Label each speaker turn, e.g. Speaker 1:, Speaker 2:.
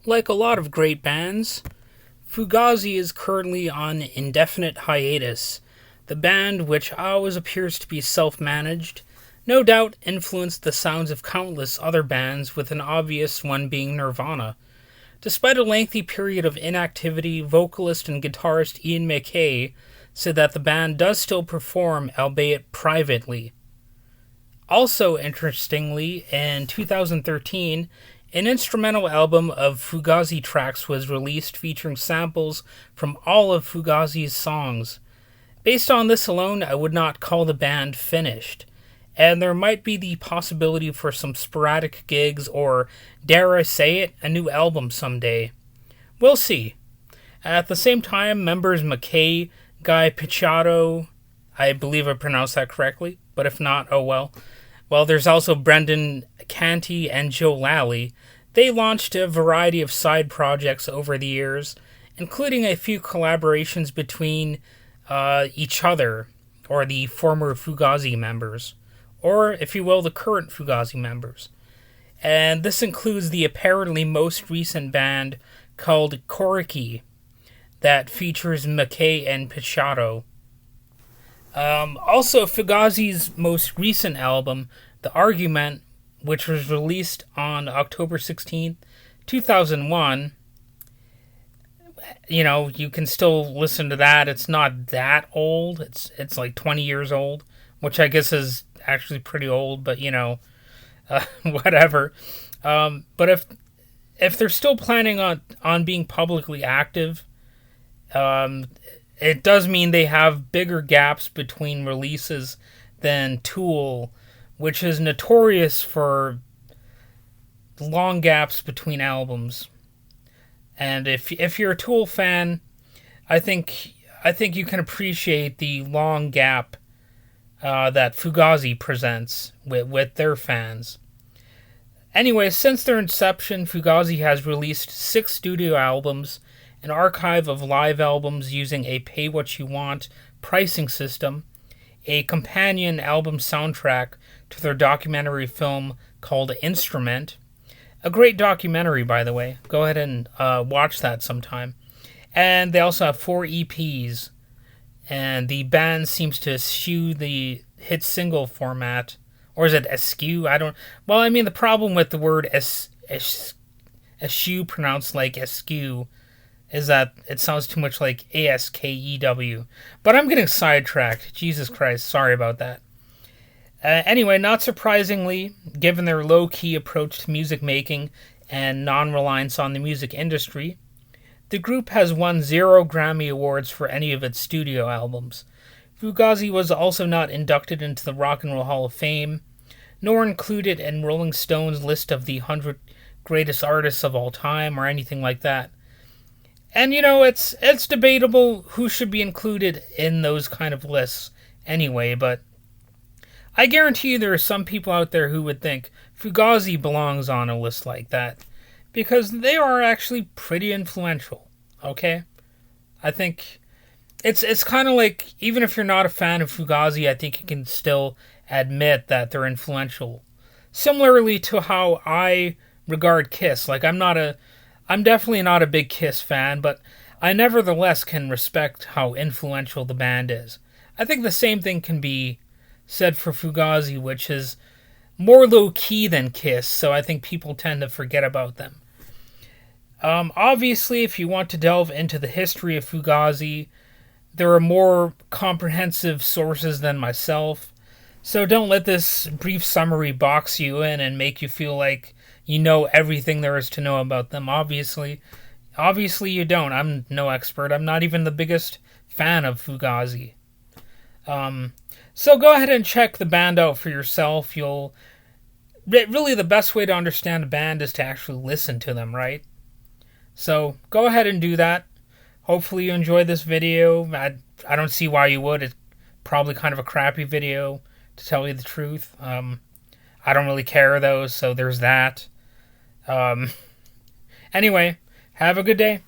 Speaker 1: Like a lot of great bands, Fugazi is currently on indefinite hiatus. The band, which always appears to be self managed, no doubt influenced the sounds of countless other bands, with an obvious one being Nirvana. Despite a lengthy period of inactivity, vocalist and guitarist Ian MacKaye said that the band does still perform, albeit privately. Also, interestingly, in 2013, an instrumental album of Fugazi tracks was released featuring samples from all of Fugazi's songs. Based on this alone, I would not call the band finished, and there might be the possibility for some sporadic gigs or, dare I say it, a new album someday. We'll see. At the same time, members MacKaye, Guy Picciotto, I believe I pronounced that correctly, but if not, oh well. Well, there's also Brendan Canty and Joe Lally. They launched a variety of side projects over the years, including a few collaborations between each other, or the former Fugazi members, or, if you will, the current Fugazi members. And this includes the apparently most recent band called Koriki that features MacKaye and Picciotto. Also, Fugazi's most recent album, The Argument, which was released on October 16th, 2001, you can still listen to that. It's not that old. It's like 20 years old, which I guess is actually pretty old, but whatever. But if they're still planning on being publicly active, it does mean they have bigger gaps between releases than Tool, which is notorious for long gaps between albums. And if you're a Tool fan, I think you can appreciate the long gap that Fugazi presents with their fans. Anyway, since their inception, Fugazi has released 6 studio albums, an archive of live albums using a pay-what-you-want pricing system, a companion album soundtrack to their documentary film called Instrument. A great documentary, by the way. Go ahead and watch that sometime. And they also have 4 EPs, and the band seems to eschew the hit single format. Or is it eschew? I don't... Well, I mean, the problem with the word eschew, pronounced like eschew, is that it sounds too much like ASKEW. But I'm getting sidetracked. Jesus Christ, sorry about that. Anyway, not surprisingly, given their low-key approach to music making and non-reliance on the music industry, the group has won 0 Grammy Awards for any of its studio albums. Fugazi was also not inducted into the Rock and Roll Hall of Fame, nor included in Rolling Stone's list of the 100 greatest artists of all time or anything like that. And it's debatable who should be included in those kind of lists anyway, but I guarantee you there are some people out there who would think Fugazi belongs on a list like that, because they are actually pretty influential, okay? I think it's kind of like, even if you're not a fan of Fugazi, I think you can still admit that they're influential. Similarly to how I regard Kiss. Like, I'm definitely not a big Kiss fan, but I nevertheless can respect how influential the band is. I think the same thing can be said for Fugazi, which is more low-key than Kiss, so I think people tend to forget about them. Obviously, if you want to delve into the history of Fugazi, there are more comprehensive sources than myself, so don't let this brief summary box you in and make you feel like you know everything there is to know about them. Obviously you don't. I'm no expert. I'm not even the biggest fan of Fugazi. So go ahead and check the band out for yourself. Really, the best way to understand a band is to actually listen to them, right? So go ahead and do that. Hopefully you enjoyed this video. I don't see why you would. It's probably kind of a crappy video, to tell you the truth. I don't really care, though, so there's that. Anyway, have a good day.